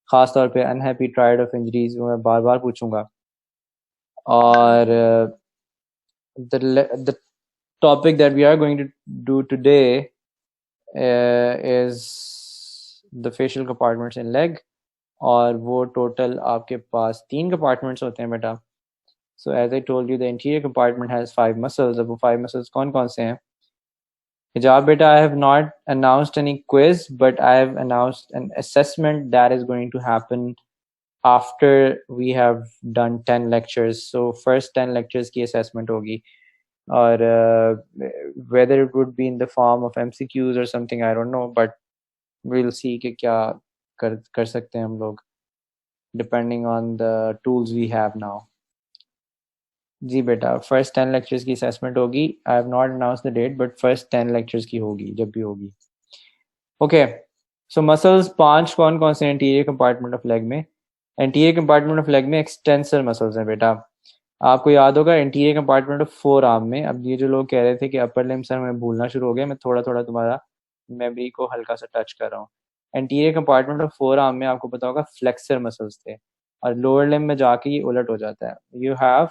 ख़ास तौर पे अनहैप्पी ट्रायड ऑफ इंजरीज वो मैं बार बार पूछूंगा। और the topic that we are going to do today is the facial compartments in leg, और वो टोटल आपके पास 3 compartments होते हैं बेटा। So as I told you, the interior compartment has 5 muscles. अब वो 5 muscles कौन कौन से हैं? Hijab beta, I have not announced any quiz, but I have announced an assessment that is going to happen after we have done 10 lectures. So first 10 lectures की assessment होगी, or whether it would be in the form of MCQs or something, I don't know, but we'll see कि क्या कर सकते हैं हम लोग, depending on the tools we have now. जी बेटा, फर्स्ट 10 लेक्चर्स की असेसमेंट होगी। I have not announce the date, but first 10 lectures की होगी जब भी होगी। ओके, सो मसल्स 5 कौन कौन से हैं एंटीरियर कंपार्टमेंट ऑफ लेग में? एंटीरियर कंपार्टमेंट ऑफ लेग में एक्सटेंसर मसल्स हैं बेटा। आपको याद होगा anterior compartment of four arm में, अब ये जो लोग कह रहे थे कि अपर लिम्ब सर में भूलना शुरू हो गया, मैं थोड़ा थोड़ा तुम्हारा मेमोरी को हल्का सा टच कर रहा हूँ। Anterior compartment of four arm में आपको पता होगा फ्लेक्सर मसल्स थे, और लोअर लिम्ब में जाके ये उलट हो जाता है। You have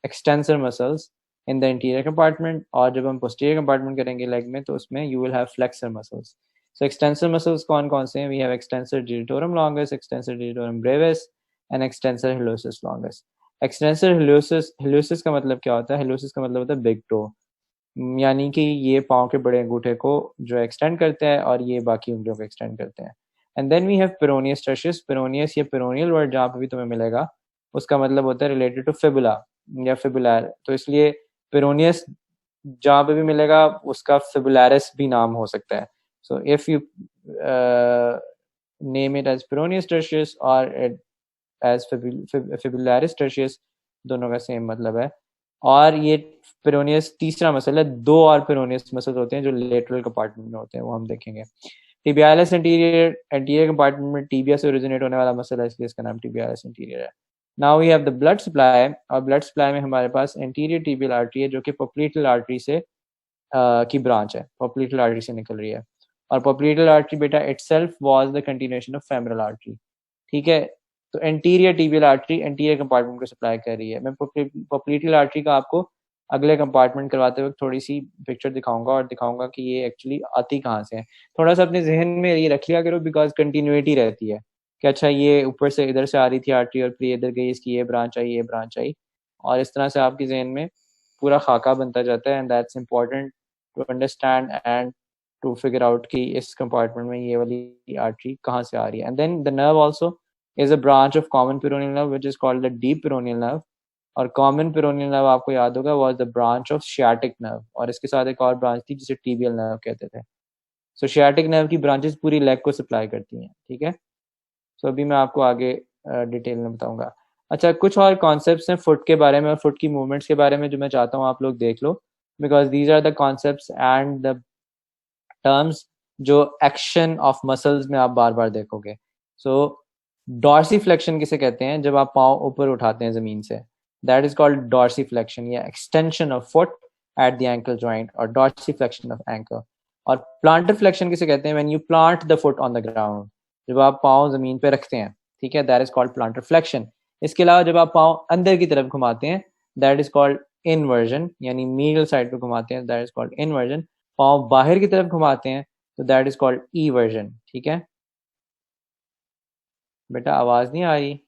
extensor muscles in the interior compartment, और जब हम posterior compartment करेंगे लेग में तो उसमें you will have flexor muscles. So extensor muscles कौन कौन से हैं? We have extensor digitorum longus, extensor digitorum brevis and extensor hallucis longus. extensor hallucis का मतलब क्या होता है? hallucis का मतलब होता है big toe, यानी कि ये पाँव के बड़े अंगूठे को जो एक्सटेंड करते हैं और ये बाकी उंगलियों को एक्सटेंड करते हैं। And then we have peroneus tertius. Peroneus या पेरोनियल वर्ड जहाँ पे भी तुम्हें मिलेगा उसका मतलब होता है रिलेटेड टू फिबुला या फिबुलर, तो इसलिए पेरोनियस जहाँ पे भी मिलेगा उसका फिबुलरिस भी नाम हो सकता है। So if you name it as peroneus tertius और एज फिबुलरिस टर्शियस, दोनों का सेम मतलब है। और ये पेरोनियस तीसरा मसल है। दो और पेरोनियस मसल होते हैं जो लेटरल कंपार्टमेंट में होते हैं, वो हम देखेंगे। टिबियालिस एंटीरियर, एंटीरियर कंपार्टमेंट में टिबिया से ओरिजिनेट होने वाला मसल है, इसलिए इसका नाम टिबियालिस एंटीरियर है। Now we have the blood supply, और ब्लड सप्लाई में हमारे पास एंटीरियर टिबियल आर्टरी है जो कि पोप्लिटल आर्टरी से की ब्रांच है, पोप्लिटल आर्टरी से निकल रही है। और पोप्लिटल आर्टरी बेटा itself was the continuation of femoral artery, ठीक है। तो anterior tibial artery anterior compartment को सप्लाई कर रही है। मैं पोप्लिटल आर्टरी का आपको अगले कंपार्टमेंट करवाते वक्त थोड़ी सी पिक्चर दिखाऊंगा और दिखाऊंगा कि ये एक्चुअली आती कहाँ से है। थोड़ा सा अपने जहन में ये रख लिया करो, बिकॉज कंटिन्यूटी रहती है कि अच्छा ये ऊपर से इधर से आ रही थी आर्टरी और फिर इधर गई, इसकी ये ब्रांच आई, ये ब्रांच आई, और इस तरह से आपके जहन में पूरा खाका बनता जाता है। And that's important to understand and to figure out कि इस कंपार्टमेंट में ये वाली आर्टरी कहाँ से आ रही है। And then the nerve also is a branch of common peroneal nerve which is called the deep peroneal nerve, और common peroneal nerve आपको याद होगा was the branch of sciatic nerve, और इसके साथ एक और ब्रांच थी जिसे tibial nerve कहते थे। so sciatic nerve की ब्रांचेस पूरी लेग को सप्लाई करती हैं, ठीक है। so अभी मैं आपको आगे डिटेल में बताऊंगा। अच्छा, कुछ और कॉन्सेप्ट्स हैं फुट के बारे में और फुट की मूवमेंट्स के बारे में जो मैं चाहता हूँ आप लोग देख लो, because these are the concepts and the terms जो एक्शन ऑफ मसल्स में आप बार बार देखोगे। सो डॉर्सीफ्लेक्शन किसे कहते हैं? जब आप पाँव ऊपर उठाते हैं जमीन से, दैट इज कॉल्ड डॉर्सीफ्लेक्शन या extension of foot at the ankle joint, और डॉर्सीफ्लेक्शन ऑफ एंकल। और प्लांटर फ्लेक्शन किसे कहते हैं? When you plant the foot on the ground, जब आप पाँव जमीन पे रखते हैं, ठीक है, that is called planter flexion. इसके अलावा जब आप पाँव अंदर की तरफ घुमाते हैं, दैट इज कॉल्ड इनवर्जन, यानी मीडियल साइड पे घुमाते हैं, दैट इज कॉल्ड इनवर्जन। पाँव बाहर की तरफ घुमाते हैं तो दैट इज कॉल्ड ईवर्जन, ठीक है। बेटा आवाज नहीं आ रही?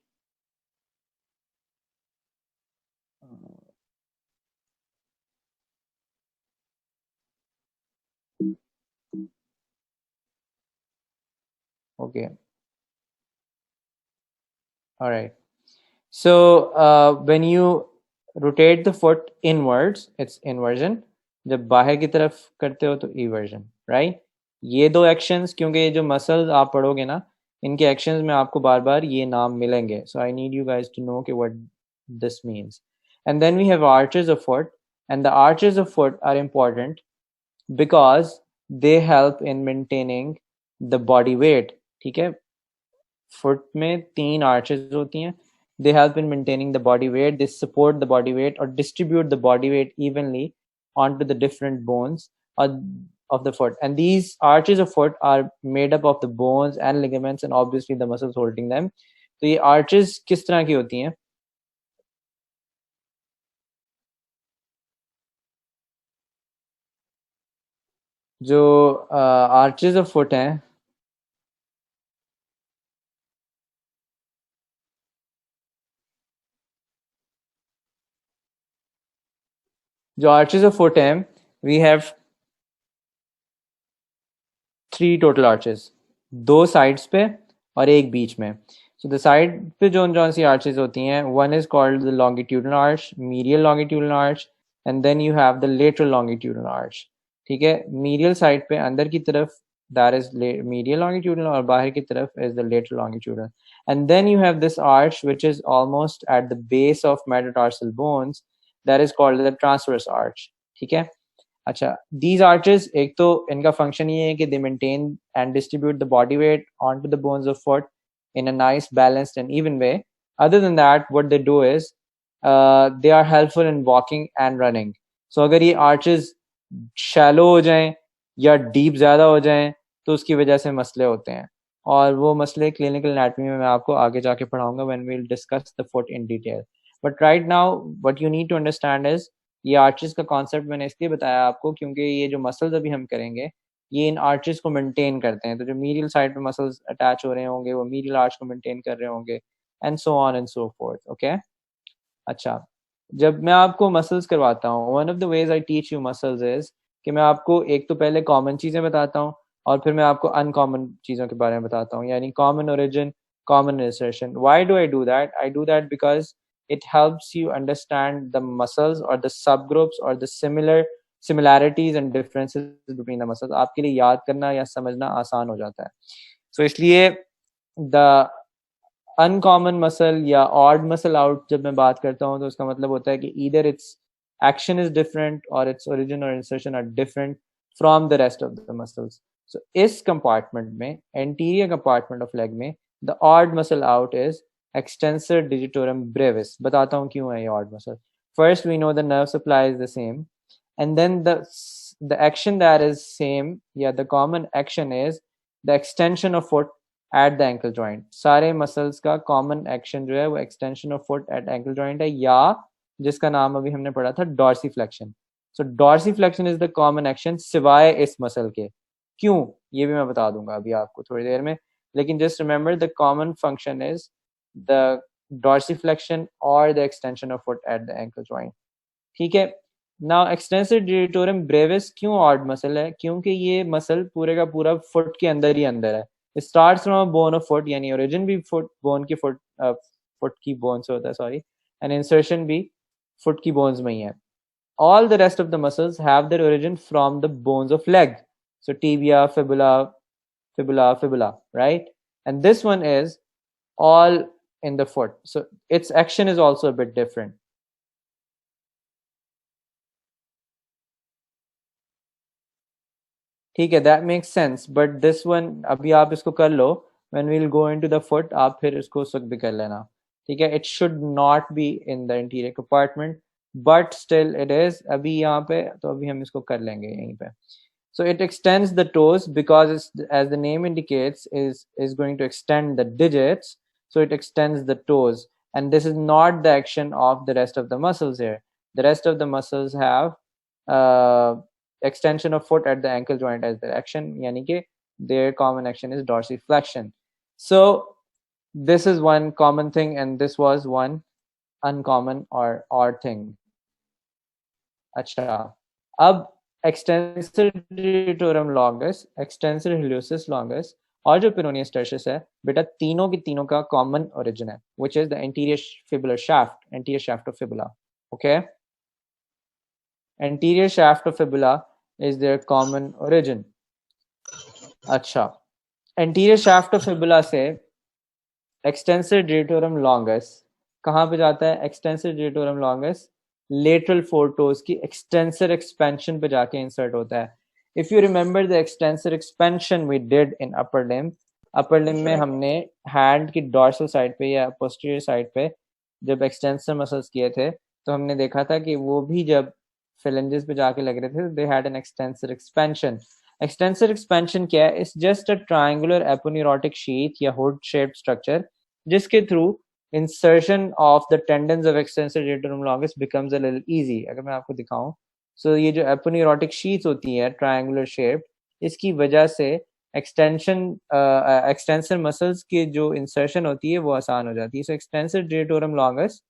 Okay, all right. So when you rotate the foot inwards, it's inversion. जब बाहर की तरफ करते हो तो eversion, right? ये दो एक्शंस, क्योंकि ये जो मसल्स आप पढ़ोगे ना, इनके एक्शंस में आपको बार बार ये नाम मिलेंगे. So I need you guys to know what this means. And then we have arches of foot, and the arches of foot are important because they help in maintaining the body weight. ठीक है, foot में 3 arches होती हैं. They help in maintaining the body weight. They support the body weight or distribute the body weight evenly onto the different bones. और of the foot, and these arches of foot are made up of the bones and ligaments and obviously the muscles holding them. तो ये arches किस तरह की होती हैं? जो arches of foot हैं, जो arches of foot हैं, we have 3 total arches, 2 sides पे और एक बीच में. So the side पे जो सी arches होती हैं, one is called the longitudinal arch, medial longitudinal arch, and then you have the lateral longitudinal arch. ठीक है, medial side पे अंदर की तरफ that is medial longitudinal और बाहर की तरफ is the lateral longitudinal. And then you have this arch which is almost at the base of metatarsal bones, that is called the transverse arch. ठीक है. अच्छा, these arches, एक तो इनका function ये है कि they maintain and distribute the body weight onto the bones of foot in a nice, balanced and even way. Other than that, what they do is they are helpful in walking and running. So अगर ये arches shallow हो जाएं या deep ज़्यादा हो जाएं तो उसकी वजह से मसले होते हैं, और वो मसले clinical anatomy में मैं आपको आगे जाके पढ़ाऊंगा when we'll discuss the foot in detail. But right now, what you need to understand is ये आर्चेस का कॉन्सेप्ट मैंने इसलिए बताया आपको क्योंकि ये जो मसल्स अभी हम करेंगे ये इन आर्चेस को मेंटेन करते हैं. तो जो मीडियल साइड पे मसल्स अटैच हो रहे होंगे वो मीडियल आर्च को मेंटेन कर रहे होंगे and so on and so fourth. Okay, अच्छा, जब मैं आपको मसल्स करवाता हूँ, one of the ways I teach you muscles is कि मैं आपको एक तो पहले कॉमन चीज़ें बताता हूँ और फिर मैं आपको अनकॉमन चीज़ों के बारे में बताता हूँ, यानी common origin, common insertion. Why do I do that? I do that because it helps you understand the muscles or the subgroups or the similarities and differences between the muscles. आपके लिए याद करना या समझना आसान हो जाता है. So इसलिए the uncommon muscle या odd muscle out जब मैं बात करता हूँ तो उसका मतलब होता है कि either its action is different or its origin or insertion are different from the rest of the muscles. So इस compartment में, anterior compartment of leg में, the odd muscle out is extensor digitorum brevis. बताता हूँ क्यों है ये odd muscle. First, we know the nerve supply is the same, and then the action that is same, the common action is the extension of foot at the ankle joint. सारे muscles का common action जो है वो extension of foot at ankle joint है, या जिसका नाम अभी हमने पढ़ा था dorsiflexion. So dorsiflexion is the common action सिवाय इस muscle के. क्यों, ये भी मैं बता दूंगा अभी आपको थोड़ी देर में, लेकिन just remember the common function is the dorsiflexion or the extension of foot at the ankle joint. ठीक है. Now extensor digitorum brevis क्यों odd muscle है? क्योंकि ये muscle पूरे का पूरा foot के अंदर ही अंदर है. It starts from a bone of foot, यानी origin भी foot की bone से होता है, sorry, and insertion भी foot की bones में ही है. All the rest of the muscles have their origin from the bones of leg. So tibia, fibula, right? And this one is all in the foot. So its action is also a bit different. ठीक है, that makes sense. But this one, अभी आप इसको कर लो. When we'll go into the foot, आप फिर इसको सुख भी कर लेना. ठीक है, it should not be in the interior compartment, but still it is. अभी यहाँ पे तो अभी हम इसको कर लेंगे यहीं पे. So it extends the toes because it's, as the name indicates, is going to extend the digits. So it extends the toes, and this is not the action of the rest of the muscles here. The rest of the muscles have extension of foot at the ankle joint as their action, yani ke their common action is dorsiflexion. So this is one common thing, and this was one uncommon or odd thing. अच्छा, अब extensor digitorum longus, extensor hallucis longus और जो peroneus tertius है, बेटा तीनों की तीनों का common origin है, which is the anterior fibular shaft, anterior shaft of fibula. Okay, anterior shaft of fibula is their common origin. अच्छा, anterior shaft of fibula से extensor digitorum longus कहाँ पे जाता है? extensor digitorum longus lateral four toes की extensor expansion पे जाके insert होता है. If you remember the extensor expansion we did in upper limb में हमने hand की dorsal side पे या posterior side पे जब extensor muscles किए थे तो हमने देखा था कि वो भी जब phalanges पे जाके लग रहे थे, they had an extensor expansion. Extensor expansion क्या है? It's just a triangular aponeurotic sheath या hood shaped structure जिसके through insertion of the tendons of extensor digitorum longus becomes a little easy. अगर मैं आपको दिखाऊं, so ये जो aponeurotic sheath होती है triangular shaped, इसकी वजह से extensor muscles की जो insertion होती है वो आसान हो जाती है. So extensor digitorum longus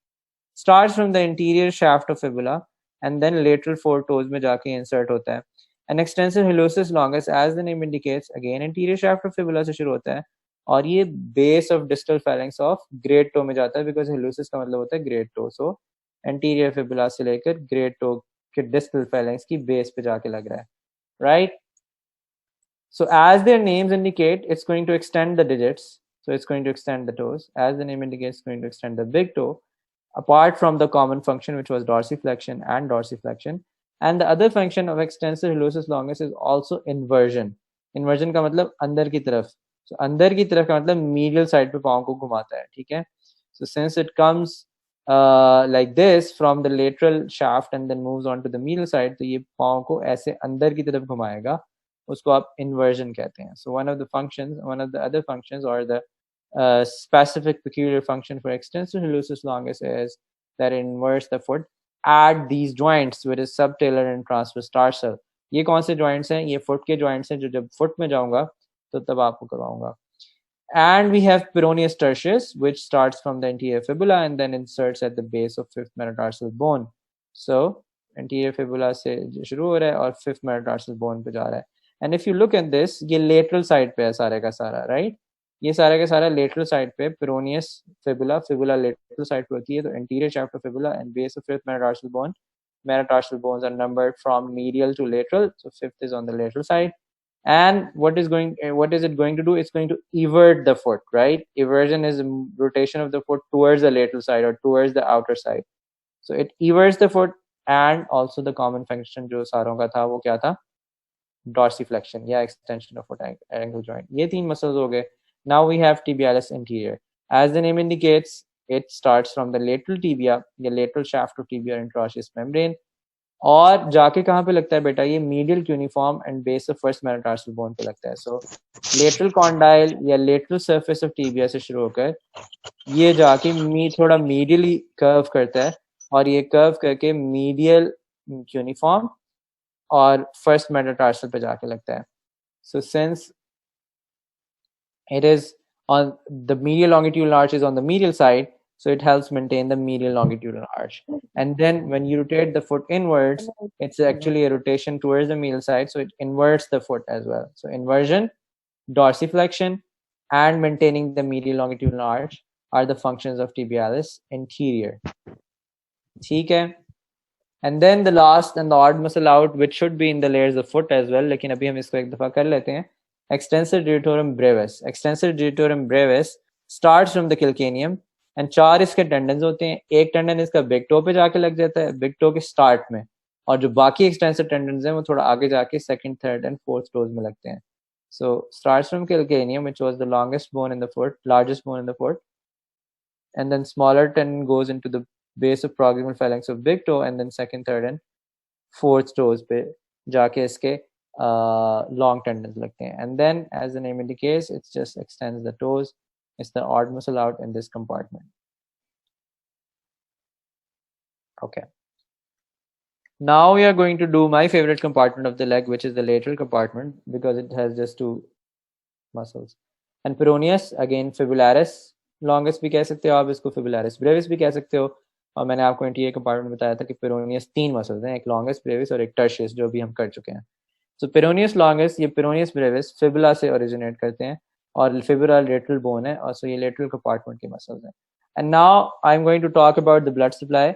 starts from the interior shaft of fibula and then lateral four toes में जाके insert होता है. An extensor hallucis longus, as the name indicates, again interior shaft of fibula से शुरू होता है और ये base of distal phalanx of great toe में जाता है, because hallucis का मतलब होता है great toe. So anterior fibula से लेकर great toe के distal phalanx की base पे जाके लग रहा है, right? So as their names indicate, it's going to extend the digits. So it's going to extend the toes. As the name indicates, it's going to extend the big toe, apart from the common function, which was dorsiflexion and dorsiflexion. And the other function of extensor hallucis longus is also inversion. Inversion का मतलब अंदर की तरफ. So अंदर की तरफ का मतलब medial side पे पाँव को घुमाता है, ठीक है? So since it comes like this from the lateral shaft and then moves on to the medial side, तो ये पाँव को ऐसे अंदर की तरफ घुमाएगा, उसको आप inversion कहते हैं. So one of the other functions, or the specific peculiar function for extensor hallucis longus is that it inverts the foot at these joints, which is subtalar and transverse tarsal. ये कौन से joints हैं? ये foot के joints हैं जो जब foot में जाऊंगा तो तब आपको करवाऊंगा. And we have peroneus tertius, which starts from the anterior fibula and then inserts at the base of fifth metatarsal bone. So anterior fibula से शुरू हो रहा है और fifth metatarsal bone पे जा रहा है. And if you look at this, ये lateral side पे है सारे का सारा, right? ये सारे का सारा lateral side पे peroneus fibula lateral side पे होती है, तो anterior shaft of fibula and base of fifth metatarsal bone. Metatarsal bones are numbered from medial to lateral, so fifth is on the lateral side. And what is it going to do? It's going to evert the foot, right? Eversion is rotation of the foot towards the lateral side or towards the outer side. So it everts the foot, and also the common function जो सारों का था वो क्या था? Dorsiflexion या extension of foot ankle joint. ये तीन muscles हो गए. Now we have tibialis anterior. As the name indicates, it starts from the lateral tibia, the lateral shaft of tibia and trochleus membrane. और जाके कहाँ पे लगता है बेटा? ये medial cuneiform and base of first metatarsal bone पे लगता है. So lateral condyle या lateral surface of tibia से शुरू होकर ये जाके थोड़ा medially curve करता है और ये curve करके medial cuneiform और first metatarsal पे जाके लगता है. So since it is on the medial longitudinal arch is on the medial side, so it helps maintain the medial longitudinal arch. And then when you rotate the foot inwards, it's actually a rotation towards the medial side, so it inverts the foot as well. So inversion, dorsiflexion, and maintaining the medial longitudinal arch are the functions of tibialis anterior. ठीक है? And then the last and the odd muscle out, which should be in the layers of foot as well, लेकिन अभी हम इसको एक दफा कर लेते हैं. Extensor digitorum brevis. Extensor digitorum brevis starts from the calcaneum and चार इसके टेंडन्स होते हैं. एक टेंडन इसका बिग टो पे जाके लग जाता है, बिग टो के स्टार्ट में, और जो बाकी एक्सटेंसर टेंडन्स हैं वो थोड़ा आगे जाके second, third and fourth toes में लगते हैं. So starts from calcaneum, which was the longest bone in the foot, largest bone in the foot, and then smaller tendon goes into the base of proximal phalanx of big toe, and then second, third and fourth toes पे जाके इसके long tendons लगते हैं. And then, as the name indicates, it just extends the toes. It's the odd muscle out in this compartment. Okay. Now we are going to do my favorite compartment of the leg, which is the lateral compartment, because it has just two muscles. And peroneus, again fibularis longest भी कह सकते हो आप इसको, fibularis brevis भी कह सकते हो. और मैंने आपको इंटीरियर कंपार्टमेंट बताया था कि पेरोनियस तीन मसल्स हैं, एक लॉन्गेस्ट ब्रेविस और एक टर्शियस, जो भी हम कर चुके हैं. सो पेरोनियस लॉन्गेस्ट, ये पेरोनियस ब्रेविस फिबुला से ओरिजिनेट करते हैं और फिबुला लेटरल बोन है, और सो ये लेटरल कंपार्टमेंट के मसल्स हैं. And now I am going to talk about the blood supply.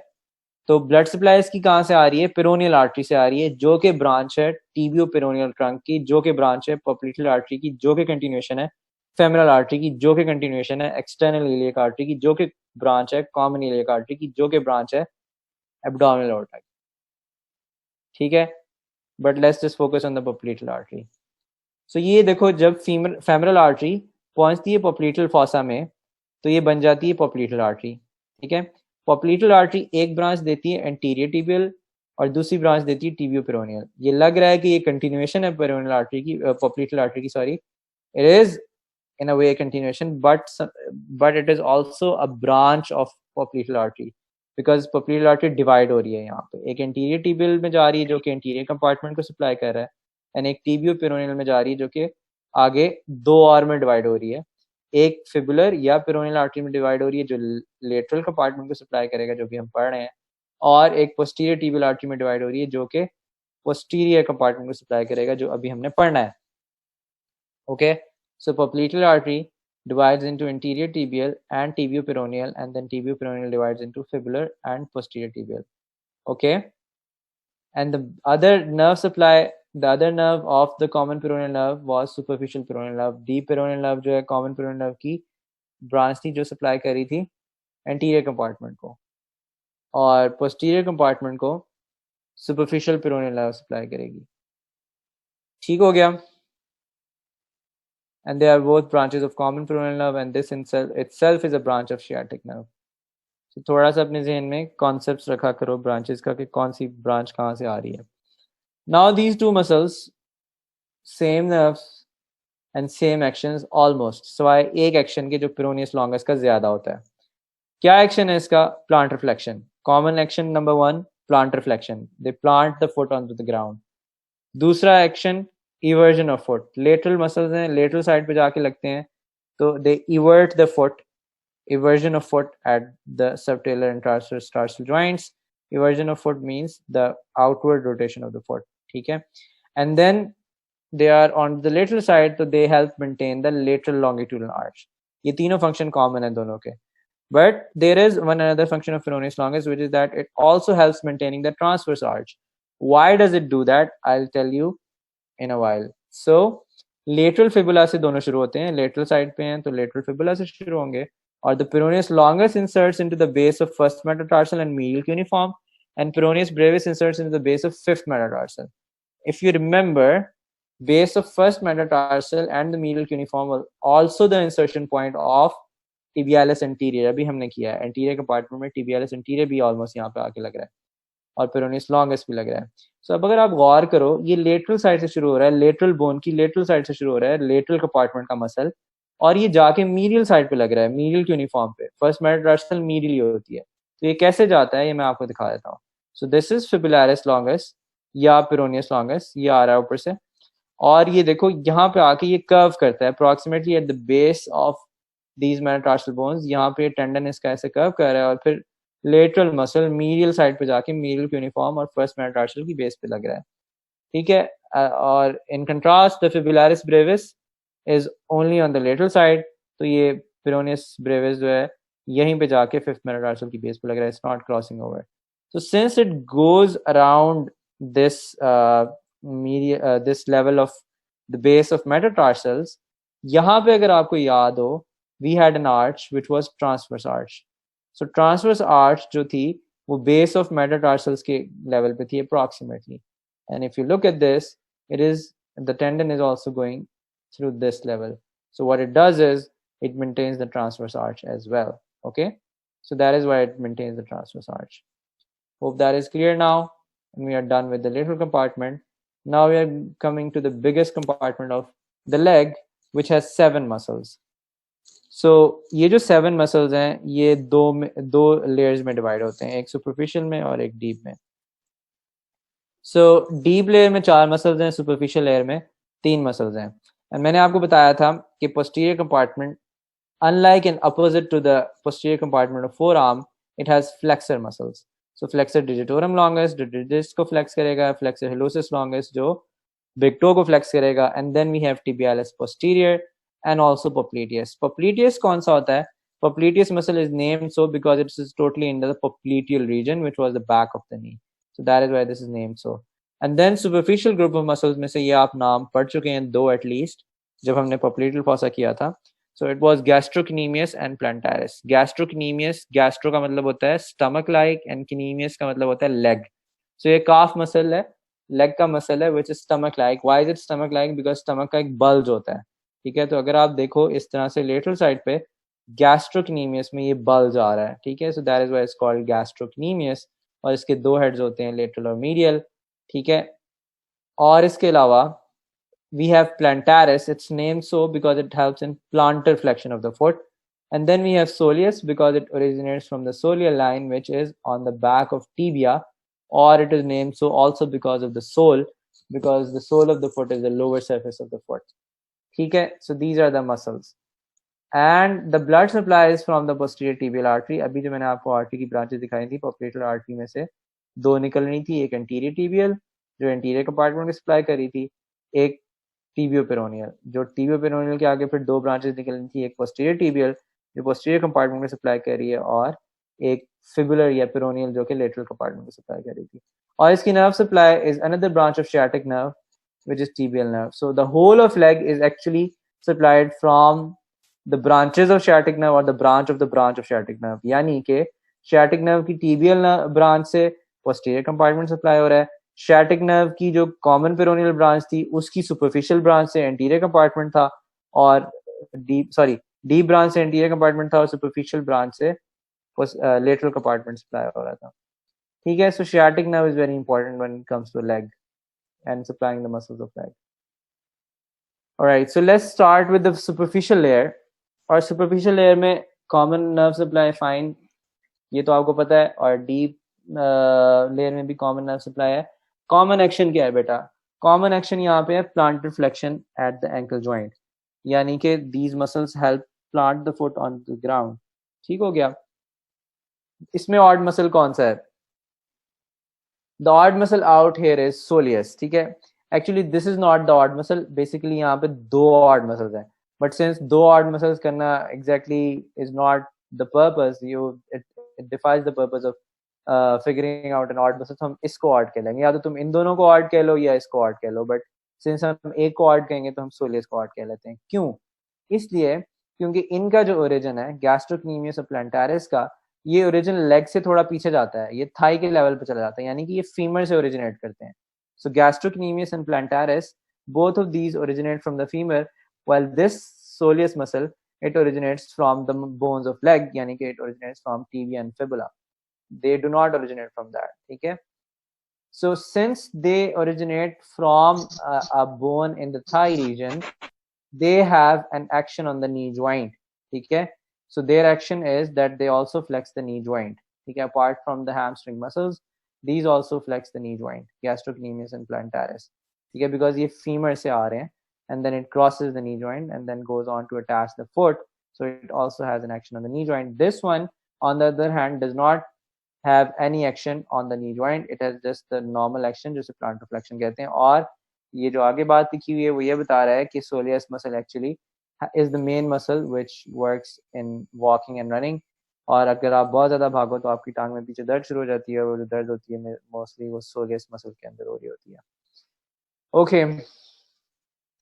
तो ब्लड सप्लाई इसकी कहाँ से आ रही है? पेरोनियल आर्टरी से आ रही है, जो कि ब्रांच है टीबियो पेरोनियल ट्रंक की, जो कि ब्रांच है पॉप्लिटल आर्टरी की, जो कि कंटिन्यूएशन है फेमरल आर्टरी की, जो कि कंटिन्यूएशन है एक्सटर्नल इलियक आर्टरी की, जो कि ब्रांच है कॉमन इलियक आर्टरी की, जो कि ब्रांच है एब्डोमिनल एओर्टा की. ठीक है, but let's just focus on the popliteal artery. So ये देखो, जब फेमरल आर्टरी पहुंचती है पॉप्लिटल फॉसा में तो ये बन जाती है पॉप्लिटल आर्टरी. ठीक है, पॉप्लिटल आर्टरी एक ब्रांच देती है एंटीरियर टिबियल और दूसरी ब्रांच देती है टीबियो पेरोनियल। ये लग रहा है कि ये कंटिन्यूएशन है पेरोनियल आर्टरी की, पोप्लिटल आर्टरी की, sorry, it is in a way continuation, but it is also a branch of popliteal artery, because popliteal artery divide हो रही है यहाँ पे, एक anterior tibial में जा रही है जो कि anterior compartment को supply कर रहा है, and एक tibio peroneal में जा रही है जो कि आगे दो और में divide हो रही है, एक fibular या peroneal artery में divide हो रही है जो lateral compartment को supply करेगा जो भी हम पढ़ रहे हैं, और एक posterior tibial artery में divide हो रही है जो कि posterior compartment को supply करेगा जो अभी हमने पढ़ना है। Okay, so popliteal artery divides into anterior tibial and tibio-peroneal, and then tibio-peroneal divides into fibular and posterior tibial. Okay, and the other nerve supply, the other nerve of the common peroneal nerve was superficial peroneal nerve. Deep peroneal nerve जो है common peroneal nerve की branch थी जो supply कर रही थी anterior compartment को, और posterior compartment को superficial peroneal nerve supply करेगी। ठीक हो गया? And they are both branches of common peroneal nerve, and this itself is a branch of sciatic nerve. So थोड़ा सा अपने जहन में concepts रखा करो branches का कि कौन सी branch कहाँ से आ रही है। Now these two muscles, same nerves and same actions almost, सिवाय एक action के जो peroneus longus का ज्यादा होता है। क्या action है इसका? Plant reflection. Common action number 1, plant reflection. They plant the foot onto the ground. दूसरा action eversion of foot. Lateral muscles हैं, lateral side पे जाके लगते हैं, तो they evert the foot. Eversion of foot at the subtalar and tarsal joints. Eversion of foot means the outward rotation of the foot. ठीक है? And then they are on the lateral side, so they help maintain the lateral longitudinal arch. ये तीनों function common है दोनों के. But there is one another function of peroneus longus, which is that it also helps maintaining the transverse arch. Why does it do that? I'll tell you in a while. So lateral fibula से दोनों शुरू होते हैं, lateral side पे हैं तो lateral fibula से शुरू होंगे, और the peroneus longus inserts into the base of first metatarsal and medial cuneiform, and peroneus brevis inserts into the base of fifth metatarsal. If you remember, base of first metatarsal and the medial cuneiform was also the insertion point of tibialis anterior. अभी हमने किया है, anterior compartment में tibialis anterior भी almost यहाँ पे आके लग रहा है, और peroneus longus भी लग रहा है। So अब अगर आप गौर करो, ये lateral side से शुरू हो रहा है, lateral bone की lateral side से शुरू हो रहा है, lateral compartment का muscle, और ये जाके medial side पे लग रहा है, medial cuneiform पे। First metatarsal medial ही होती है, तो ये कैसे जाता है ये मैं आपको दिखा देता हूँ। So this is fibularis longus या peroneus longus, ये आ रहा है ऊपर से, और ये देखो यहाँ पे आके ये कर्व करता है approximately at the base of these metatarsal bones। यहाँ पे टेंडन इसका ऐसे कर्व कर रहा है, और फिर लेटरल मसल मीडियल साइड पे जाके मीडियल क्यूनिफॉर्म और फर्स्ट मेटाटार्सल की बेस पे लग रहा है। ठीक है, और in contrast the fibularis brevis is only on the lateral side, तो ये पेरोनियस ब्रेविस जो है यहीं पे जाके फिफ्थ मेटाटार्सल की बेस पे लग रहा है, it's not crossing over. So since it goes around this this level of the base of metatarsals, यहाँ पे अगर आपको याद हो, we had an arch which was transverse arch. So transverse arch जो थी वो बेस ऑफ मेटाटार्सल्स के लेवल पे थी approximately, and if you look at this, it is the tendon is also going through this level. So what it does is it maintains the transverse arch as well. Okay, so that is why it maintains the transverse arch. Hope that is clear now, and we are done with the lateral compartment. Now we are coming to the biggest compartment of the leg, which has 7 muscles. So ये जो 7 muscles हैं ये दो layers में divide होते हैं, एक superficial में और एक deep में। So deep layer में 4 muscles हैं, superficial layer में 3 muscles हैं। And मैंने आपको बताया था कि posterior compartment, unlike and opposite to the posterior compartment of forearm, it has flexor muscles. So flexor digitorum longus जो digits को flex करेगा, flexor hallucis longus जो big toe को flex करेगा, and then we have tibialis posterior and also popliteus. Popliteus कौन सा होता है? Popliteus muscle is named so because it is totally in the popliteal region, which was the back of the knee. So that is why this is named so. And then superficial group of muscles में से ये आप नाम पढ़ चुके हैं 2 at least जब हमने popliteal fossa किया था। So it was gastrocnemius and plantaris. Gastrocnemius, gastro का मतलब होता है stomach like, and cnemius का मतलब होता है leg. So ये calf muscle है, leg का muscle है, which is stomach like. Why is it stomach like? Because stomach का एक bulge होता है। ठीक है, तो अगर आप देखो इस तरह से lateral side पे gastrocnemius में ये bulge आ रहा है। ठीक है, so that is why it's called gastrocnemius, और इसके दो हेड्स होते हैं, लेटरल और मीडियल, ठीक है। और इसके अलावा we have plantaris, it's named so because it helps in plantar flexion of the foot. And then we have soleus because it originates from the soleal line, which is on the back of tibia, or it is named so also because of the sole, because the sole of the foot is the lower surface of the foot. Okay, so these are the muscles. And the blood supply is from the posterior tibial artery. अभी जो मैंने आपको artery की branches दिखाई थी, पोप्लेटल artery में से दो निकल रही थी, एक एंटीरियर टिबियल जो एंटीरियर कंपार्टमेंट को सप्लाई कर रही थी, एक टीबियो पेरोनियल जो टीबियो पेरोनियल के आगे फिर दो ब्रांचेस निकल रही थी, एक पोस्टीरियर टिबियल जो पोस्टीरियर कंपार्टमेंट को सप्लाई कर रही है, और एक फिबुलर या पेरोनियल जो कि लेटरल कंपार्टमेंट को सप्लाई कर रही थी. और इसकी nerve supply is another branch of sciatic nerve which is tibial nerve. So the whole of leg is actually supplied from the branches of sciatic nerve or the branch of sciatic nerve. यानी कि sciatic nerve की tibial branch से posterior compartment supply हो रहा है, sciatic nerve की जो common peroneal branch थी उसकी superficial branch से anterior compartment था, और deep branch से anterior compartment था, और superficial branch से lateral compartment supply हो रहा था. ठीक है, so sciatic nerve is very important when it comes to leg and supplying the muscles of leg. Alright, so let's start with the superficial layer. और superficial layer में common nerve supply fine, ये तो आपको पता है, और deep layer में भी common nerve supply है. Common action क्या है बेटा? Common action यहाँ पे है plantar flexion at the ankle joint, यानी कि these muscles help plant the foot on the ground. ठीक हो गया? इसमें odd muscle कौन सा है? The odd muscle out here is soleus, ठीक है. Actually this is not the odd muscle, basically यहाँ पे दो odd muscles हैं, but since दो odd muscles करना exactly is not the purpose, it defies the purpose of figuring out an odd muscle, तो हम इसको odd कह लेंगे, या तो तुम इन दोनों को odd कह लो या इसको odd कह लो, but since हम एक को odd कहेंगे तो हम soleus को odd कह लेते हैं. क्यों? इसलिए क्योंकि इनका जो origin है gastrocnemius और plantaris का, ये ओरिजिन लेग से थोड़ा पीछे जाता है, ये थाई के लेवल पे चला जाता है, यानी कि ये फीमर से ओरिजिनेट करते हैं. सो gastrocnemius and plantaris, both of these originate from the femur, while this soleus muscle, it originates from the bones of leg, यानी कि it originates from tibia and fibula. They do not originate from that. ठीक है? So since they originate from a bone in the thigh region, they have an action on the knee joint. ठीक है? So their action is that they also flex the knee joint. Okay, apart from the hamstring muscles, these also flex the knee joint, gastrocnemius and plantaris. Okay, because ये femur से आ रहे हैं, and then it crosses the knee joint and then goes on to attach the foot. So it also has an action on the knee joint. This one, on the other hand, does not have any action on the knee joint. It has just the normal action, जिसे plantar flexion कहते हैं. और ये जो आगे बात लिखी हुई है वो ये बता रहा है कि soleus muscle actually is the main muscle which works in walking and running. और अगर आप बहुत ज़्यादा भागो तो आपकी टांग में पीछे दर्द शुरू हो जाती है, और जो दर्द होती है मोस्टली वो सोलियस मसल के अंदर हो रही होती है. ओके,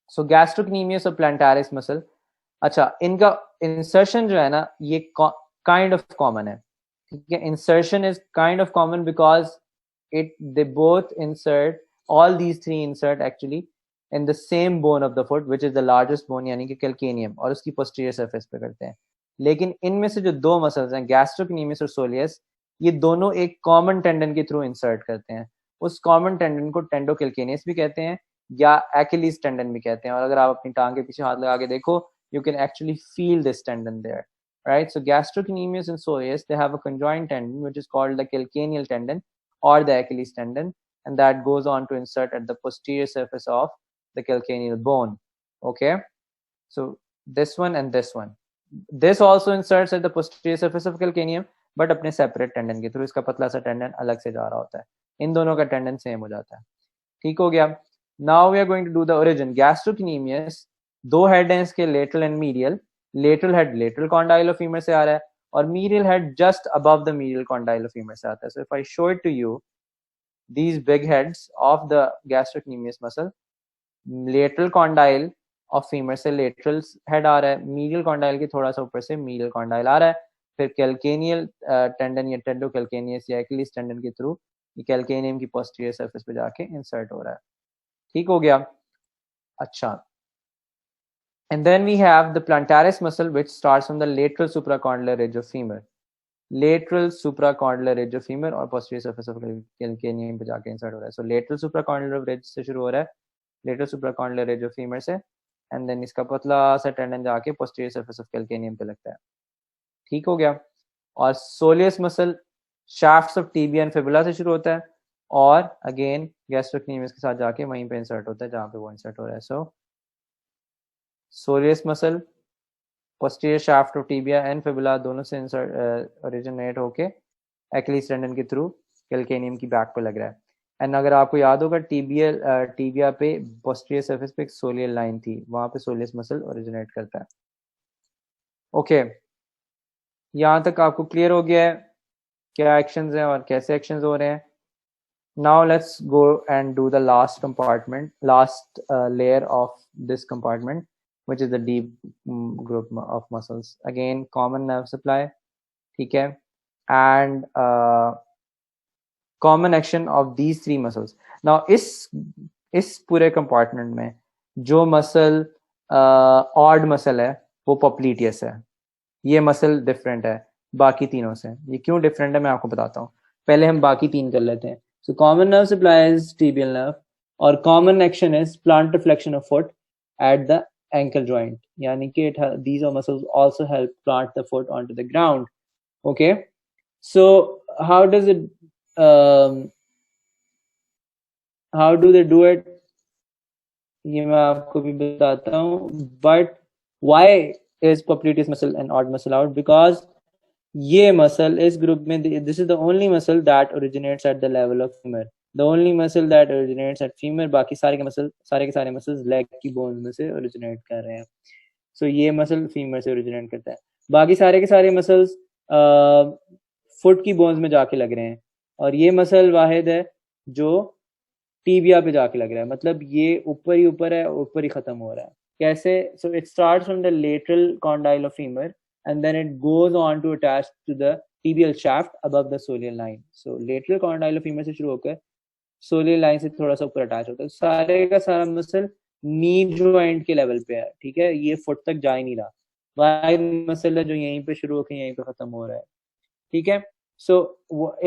सो gastrocnemius और plantaris muscle, अच्छा इनका इंसर्शन जो है ना ये काइंड ऑफ कॉमन है. ठीक है, insertion is kind of common because they both insert, all these three insert actually in the same bone of the foot, which is the largest bone, यानी कि calcaneum, और उसकी posterior surface पे करते हैं. लेकिन इनमें से जो दो मसल्स हैं gastrocnemius और soleus, ये दोनों एक कॉमन टेंडन के थ्रू इंसर्ट करते हैं. उस कॉमन टेंडन को टेंडोकैल्केनियस भी कहते हैं या एक्हिलीज टेंडन भी कहते हैं. और अगर आप अपनी टांग के पीछे हाथ लगा के देखो, you can actually feel this tendon there, right? So gastrocnemius and soleus, they have a conjoined tendon which is called the calcaneal tendon or the Achilles tendon, and that goes on to insert at the posterior surface of the calcaneal bone. Okay, so this one and this one, this also inserts at the posterior surface of calcaneum, but अपने separate tendon के through. इसका पतला सा tendon अलग से जा रहा होता है, इन दोनों का tendon same हो जाता है. ठीक हो गया? Now we are going to do the origin. Gastrocnemius, दो head हैं इसके, lateral and medial. Lateral head lateral condyle of femur से आ रहा है, और medial head just above the medial condyle of femur से आता है. So if I show it to you, these big heads of the gastrocnemius muscle, lateral condyle of femur से lateral head आ रहा है, medial condyle के थोड़ा सा ऊपर से medial condyle आ रहा है, फिर calcaneal tendon या tendocalcaneus या Achilles tendon के थ्रू ये calcaneum की posterior surface पे जाके insert हो रहा है. ठीक हो गया? अच्छा, and then we have the plantaris muscle which starts from the lateral supracondylar ridge of femur. Lateral supracondylar ridge जो फीमर और पोस्टीरियर सरफेस ऑफ कैल्केनियम पे जाके इंसर्ट हो रहा है. सो लेटरल सुप्राकॉन्डिलर रिज से शुरू हो रहा है, लेटरल सुप्राकॉन्डिलर रिज जो फीमर से, एंड देन इसका पतला सा टेंडन जाके पोस्टीरियर सरफेस ऑफ कैल्केनियम पे लगता है. ठीक हो गया. और soleus muscle shafts of tibia and fibula से शुरू होता है और अगेन गैस्ट्रोक्नीमियस के साथ जाके वहीं पे इंसर्ट होता है जहाँ पे वो इंसर्ट हो रहा है. So soleus muscle posterior shaft of tibia and fibula दोनों से ओरिजिनेट होके एक्लिस टेंडन के थ्रू कैल्केनियम की बैक पे लग रहा है. एंड अगर आपको याद होगा टीबिया पे पोस्टीरियर सरफेस पे एक सोलियल लाइन थी, वहां पे सोलियस मसल ओरिजिनेट करता है. ओके, यहाँ तक आपको क्लियर हो गया है क्या एक्शंस हैं और कैसे एक्शंस हो रहे हैं. Now let's go and do the last compartment, last layer of this compartment, which is the deep group of muscles. Again, common nerve supply, ठीक है, and common action of these three muscles. Now इस पूरे compartment में जो muscle odd muscle है वो पॉप्लीटियस है. ये मसल डिफरेंट है बाकी तीनों से. ये क्यों डिफरेंट है मैं आपको बताता हूँ. पहले हम बाकी तीन कर लेते हैं. So common nerve supply is tibial nerve और common action is plantar flexion of foot at the ankle joint. Yani ki these are muscles also help plant the foot onto the ground. Okay, so how does it how do they do it? ये मैं आपको भी बताता हूँ. But why is popliteus muscle an odd muscle out? Because ये muscle इस group में this is the only muscle that originates at the level of femur. The only muscle that originates at femur. बाकी सारे के सारे muscles leg की bones में से originate कर रहे हैं. So ये muscle femur से originate करता है. बाकी सारे के सारे muscles foot की bones में जाके लग रहे हैं और ये muscle वाहिद है जो टीबिया पे जाके लग रहा है. मतलब ये ऊपर ही ऊपर है, ऊपर ही खत्म हो रहा है. कैसे? So it starts from the lateral condyle of femur and then it goes on to attach to the tibial shaft above the soleal line. So lateral condyle of femur से शुरू होकर सोलियल लाइन से थोड़ा सा ऊपर अटैच होता है. सारे का सारा मसल नी जॉइंट के लेवल पे है. ठीक है, ये फुट तक जा ही नहीं रहा. वाइड मसल है जो यहीं पे शुरू होकर यहीं पे खत्म हो रहा है. ठीक है. So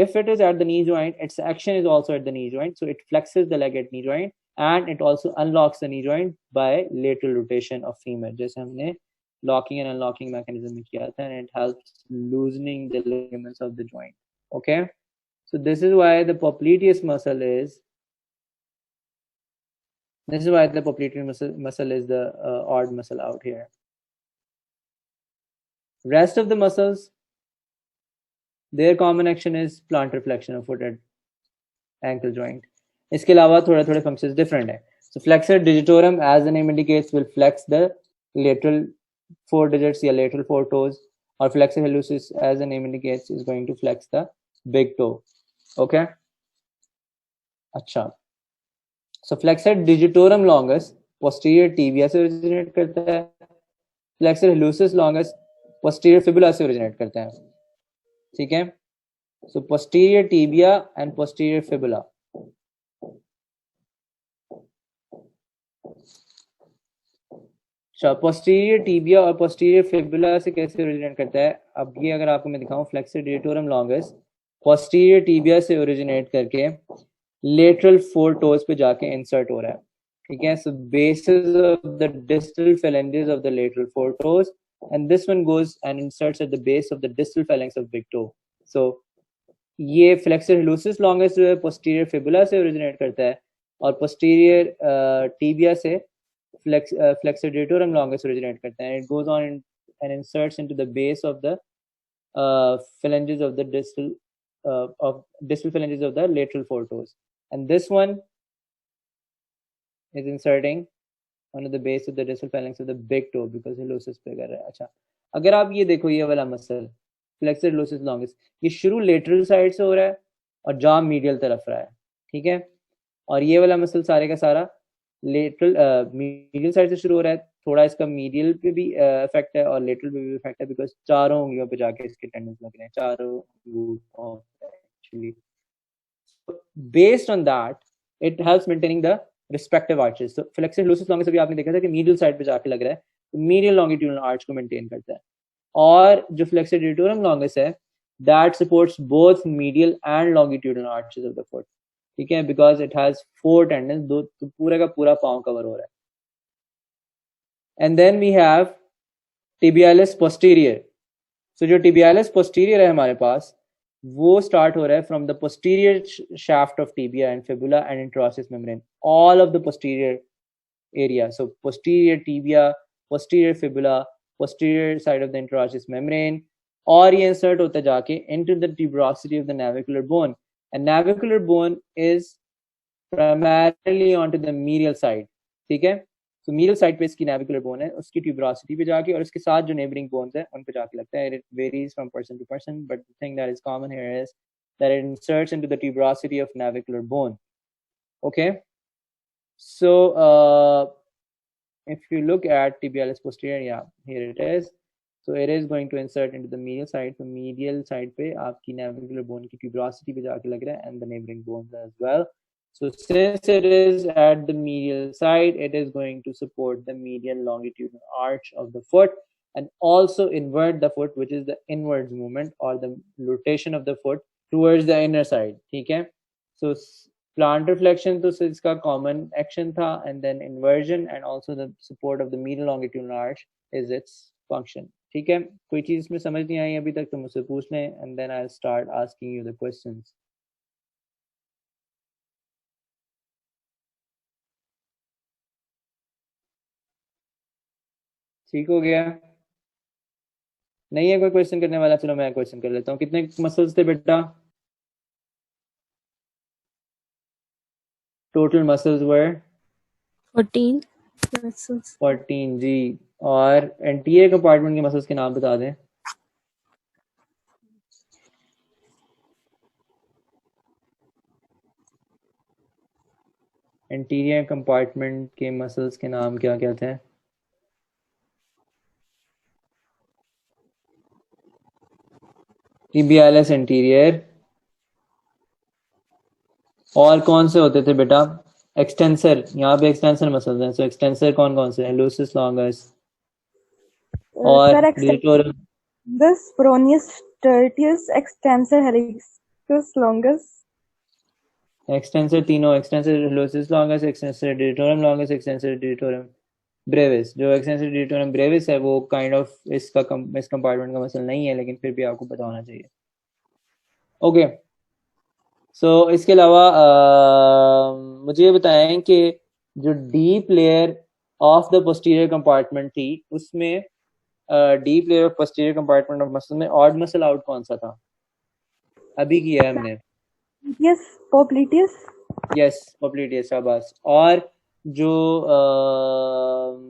if it is at the knee joint, its action is also at the knee joint. So it flexes the leg at knee joint and it also unlocks the knee joint by lateral rotation of femur. जैसे हमने locking and unlocking mechanism में किया था, and it helps loosening the ligaments of the joint. Okay. So this is why the popliteus muscle is the odd muscle out here. Rest of the muscles, their common action is plantar flexion of foot at ankle joint. इसके अलावा थोड़े थोड़े functions different है. So flexor digitorum, as the name indicates, will flex the lateral 4 digits या lateral 4 toes, or flexor hallucis, as the name indicates, is going to flex the big toe. Okay. अच्छा. So flexor digitorum longus posterior tibia से originate करता है. Flexor hallucis longus posterior fibula से originate करता है. ठीक है. So posterior tibia and posterior fibula. अच्छा, posterior tibia और posterior fibula से कैसे originate करता है? अब ये अगर आपको मैं दिखाऊं, flexor digitorum longus posterior tibia से originate करके lateral 4 toes पे जाके insert हो रहा है. ठीक है. So bases of the distal phalanges of the lateral 4 toes, and this one goes and inserts at the base of the distal phalanx of big toe. So ये flexor hallucis longus जो है posterior fibula से originate करता है और posterior tibia से flexor digitorum longus originate करता है. It goes on and inserts into the base of the phalanges of the distal phalanges of the lateral 4 toes, and this one is inserting onto the base of the distal phalanx of the big toe because hallucis पे कर रहा है. अच्छा, अगर आप ये देखो, ये वाला मसल flexor hallucis longus, ये शुरू lateral साइड से हो रहा है और जा medial तरफ रहा है. ठीक है. और ये वाला मसल सारे का सारा लेटरल मीडियल साइड से शुरू हो रहा है. थोड़ा इसका मीडियल पे भी इफेक्ट है और लेटरल पे भी इफेक्ट है बिकॉज चारों उंगलियों पे जाके इसके टेंडन्स लग रहे हैं, चारों actually. Based on that it helps maintaining the respective arches. तो फ्लेक्सर hallucis longus अभी आपने देखा था कि मीडियल साइड पे जाके लग रहा है, तो मीडियल लॉन्गिट्यूडनल आर्च को मेंटेन करता है. और जो फ्लेक्सर digitorum longus है that supports both medial and longitudinal arches of the foot. ठीक है, because it has 4 tendons, दो तो पूरा का पूरा पाँव कवर हो रहा है. And then we have tibialis posterior. So जो tibialis posterior है हमारे पास, वो start हो रहा है from the posterior shaft of tibia and fibula and interosseous membrane. All of the posterior area. So posterior tibia, posterior fibula, posterior side of the interosseous membrane, और ये insert होता जाके into the tuberosity of the navicular bone. And navicular bone is primarily onto the medial side. ठीक है, तो medial side पे इसकी navicular bone है, उसकी tuberosity पे जाके, और उसके साथ जो neighboring bones है उन पे जाके लगता है. It varies from person to person, but the thing that is common here is that it inserts into the tuberosity of navicular bone. Okay, so if you look at tibialis posterior, yeah, here it is. So it is going to insert into the medial side. So medial side पे आपकी navicular bone की tuberosity पे जाके लग रहा है, and the neighboring bones as well. So since it is at the medial side, it is going to support the medial longitudinal arch of the foot and also invert the foot, which is the inwards movement or the rotation of the foot towards the inner side. ठीक है, so plantar flexion तो इसका common action था, and then inversion and also the support of the medial longitudinal arch is its function. ठीक है, कोई चीज इसमें समझ नहीं आई अभी तक तो मुझसे पूछ लें, and then I'll start asking you the questions. ठीक हो गया? नहीं है कोई क्वेश्चन करने वाला? चलो मैं क्वेश्चन कर लेता हूँ. कितने मसल्स थे बेटा? टोटल मसल्स वर 14 muscles. 14 जी. और एंटीरियर कंपार्टमेंट के मसल्स के नाम बता दें. एंटीरियर कंपार्टमेंट के मसल्स के नाम क्या क्या थे? tibialis anterior. और कौन से होते थे बेटा? एक्सटेंसर. यहाँ पे एक्सटेंसर मसल्स हैं. सो एक्सटेंसर कौन कौन से हैं? लूसिस लॉन्गस और digitorum. This peroneus tertius extensor hericus longus. Extensor तीनों, extensor hallucis longus, extensor digitorum longus, extensor digitorum brevis. जो एक्सटेंसर digitorum brevis है वो काइंड ऑफ इस कंपार्टमेंट का मसल नहीं है, लेकिन फिर भी आपको पता होना चाहिए. ओके, सो इसके अलावा मुझे ये बताएं कि जो deep layer of the posterior compartment थी, उसमें deep layer of posterior compartment of muscle में ऑड मसल आउट कौन सा था? अभी किया है हमने. Popliteus. यस, पोप्लिटियस. शाबाश. और जो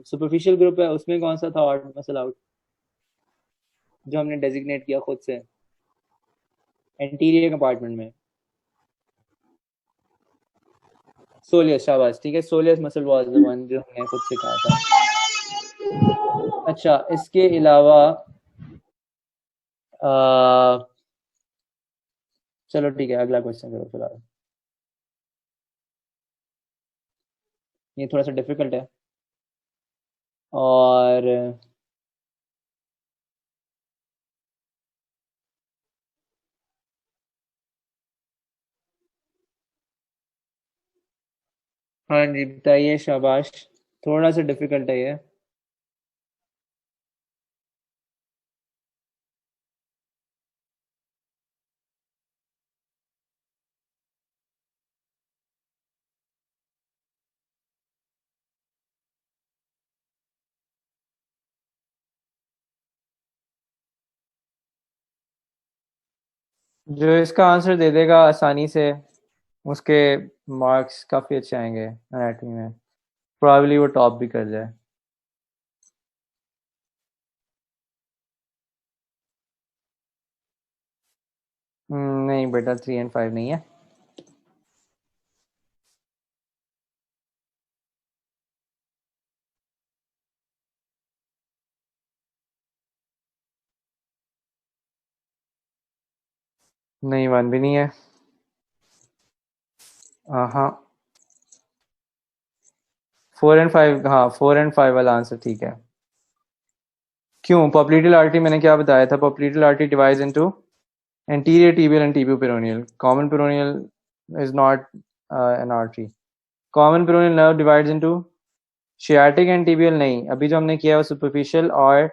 सुपरफिशियल ग्रुप है उसमें कौन सा था ऑड मसल आउट जो हमने डेजिग्नेट किया खुद से एंटीरियर कंपार्टमेंट में? सोलियस. शाबाश. ठीक है, soleus muscle was the one जो हमने खुद से कहा था. अच्छा, इसके अलावा चलो ठीक है, अगला क्वेश्चन करो फिलहाल. ये थोड़ा सा डिफिकल्ट है और हाँ जी बताइए. शाबाश, थोड़ा सा डिफिकल्ट है ये. जो इसका आंसर दे देगा आसानी से उसके मार्क्स काफ़ी अच्छे आएंगे एनाटॉमी में. प्रॉब्ली वो टॉप भी कर जाए. नहीं बेटा, 3 and 5 नहीं है. नहीं, 1 भी नहीं है. हाँ, 4 and 5. हाँ, 4 and 5 वाला आंसर ठीक है. क्यों? पॉप्लिटल आर्टरी मैंने क्या बताया था? Popliteal artery divides into Anterior tibial and tibio-peroneal. Common peroneal is not an artery. Common peroneal nerve divides into sciatic and tibial नहीं, अभी जो हमने किया है वो superficial और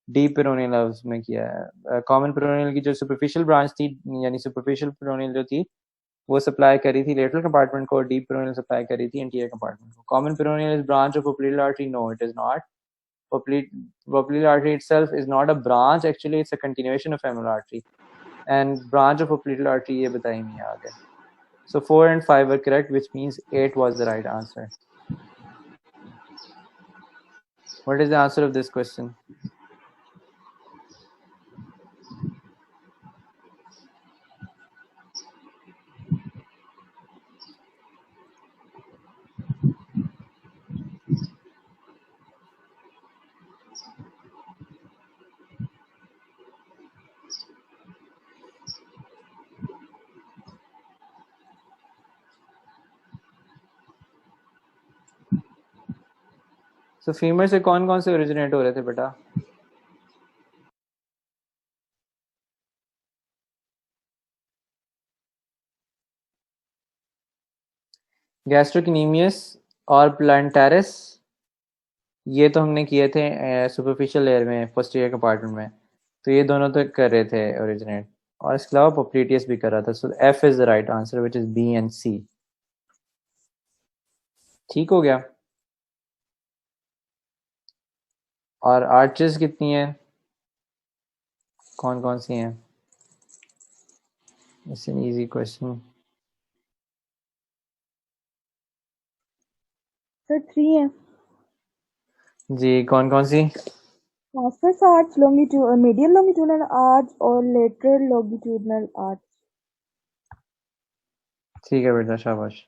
deep peroneal nerves में किया है. Common peroneal की जो superficial branch थी, यानी superficial peroneal जो थी, वो supply करी थी lateral compartment को, deep peroneal supply करी थी anterior compartment को. Common peroneal is branch of popliteal artery? No, it is not. Popliteal artery itself is not a branch, actually it's a continuation of femoral artery. And branch of popliteal artery ये बताई नहीं आगे. So 4 and 5 were correct, which means 8 was the right answer. What is the answer of this question? So femur से कौन कौन से originate हो रहे थे बेटा? गैस्ट्रोकिनीमियस और प्लांटारिस, ये तो हमने किए थे सुपरफिशियल लेयर में, पोस्टीरियर कंपार्टमेंट में, तो ये दोनों तो कर रहे थे ओरिजिनेट, और इसके अलावा पोप्लीटियस भी कर रहा था. So F is the right answer, which is B and C. ठीक हो गया. और आर्चेस कितनी हैं, कौन कौन सी हैं? It's an easy question. Sir 3 है. जी, कौन कौन सी? Transverse arch, medial longitudinal arch और लेटरल लॉन्गिट्यूडनल आर्च. ठीक है बेटा, शाबाश.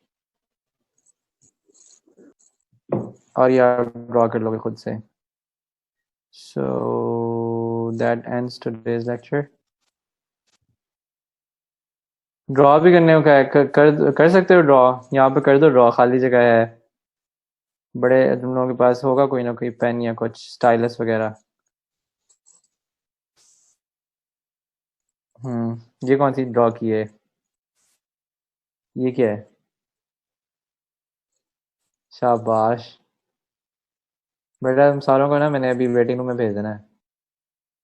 और ये आप ड्रॉ कर लोगे खुद से. So that ends today's lecture. Draw भी करने को है, कर सकते हो ड्रॉ. यहाँ पे कर दो ड्रॉ, खाली जगह है. बड़े तुम लोगों के पास होगा कोई ना कोई पेन या कुछ स्टाइलस वगैरह. ये कौन सी ड्रॉ की है? ये क्या है? शाबाश बेटा, तुम सारों को ना मैंने अभी वेटिंग रूम में भेज देना है.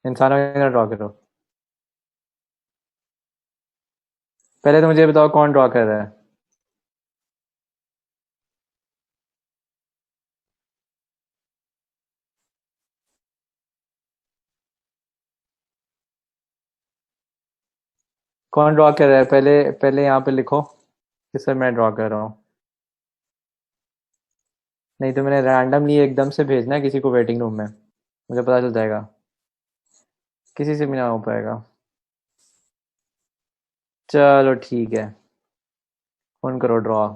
इंसानों की तरह ड्रॉ करो. पहले तो मुझे बताओ कौन ड्रॉ कर रहा है? कौन ड्रॉ कर रहा है? पहले पहले यहाँ पे लिखो कि सर मैं ड्रॉ कर रहा हूँ. नहीं तो मैंने रैंडमली एकदम से भेजना है किसी को वेटिंग रूम में, मुझे पता चल जाएगा. किसी से भी ना हो पाएगा. चलो ठीक है, फोन करो ड्रॉ.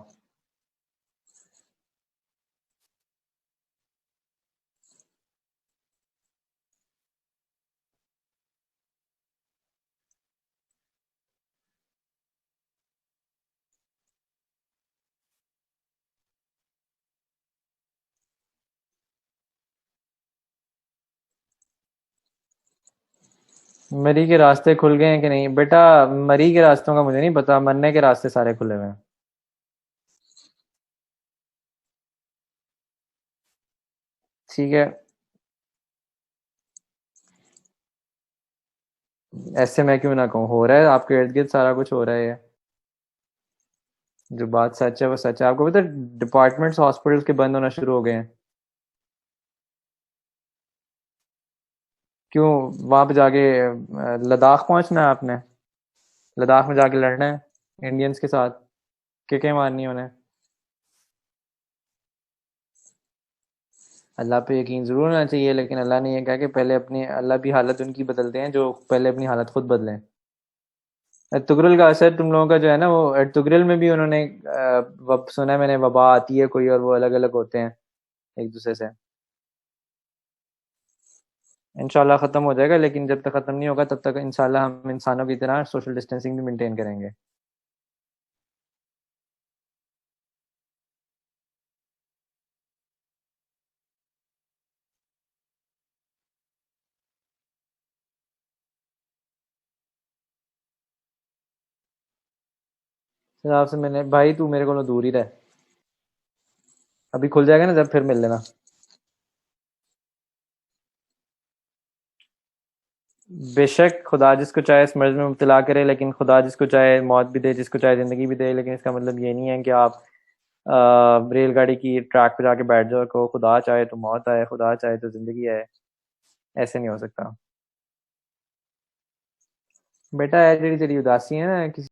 मरी के रास्ते खुल गए हैं कि नहीं बेटा? मरी के रास्तों का मुझे नहीं पता, मरने के रास्ते सारे खुले हुए हैं. ठीक है, ऐसे मैं क्यों ना कहूँ, हो रहा है आपके इर्द गिर्द सारा कुछ हो रहा है. जो बात सच है वो सच है. आपको पता है डिपार्टमेंट्स हॉस्पिटल्स के बंद होना शुरू हो गए हैं? क्यों? वहां पे जाके लद्दाख पहुंचना है आपने? लद्दाख में जाके लड़ना है इंडियंस के साथ, किकें मारनी है उन्हें? अल्लाह पे यकीन जरूर होना चाहिए, लेकिन अल्लाह ने ये कहा कि पहले अपनी, अल्लाह भी हालत उनकी बदलते हैं जो पहले अपनी हालत खुद बदलें. तुगरल का असर तुम लोगों का जो है ना, वो तुगरल में भी उन्होंने सुना है मैंने, वबा आती है कोई और वो अलग अलग होते हैं एक दूसरे से. इंशाल्लाह ख़त्म हो जाएगा, लेकिन जब तक ख़त्म नहीं होगा तब तक इंशाल्लाह हम इंसानों की तरह सोशल डिस्टेंसिंग भी मेंटेन करेंगे. हिसाब से मैंने भाई तू मेरे को दूर ही रह, अभी खुल जाएगा ना जब फिर मिल लेना। बेशक खुदा जिसको चाहे इस मर्ज में मुब्तला करे, लेकिन खुदा जिसको चाहे मौत भी दे, जिसको चाहे ज़िंदगी भी दे, लेकिन इसका मतलब ये नहीं है कि आप रेलगाड़ी की ट्रैक पे जाके बैठ जाओ को खुदा चाहे तो मौत आए, खुदा चाहे तो ज़िंदगी आए। ऐसे नहीं हो सकता बेटा। है तेरी तेरी उदासी है ना किसी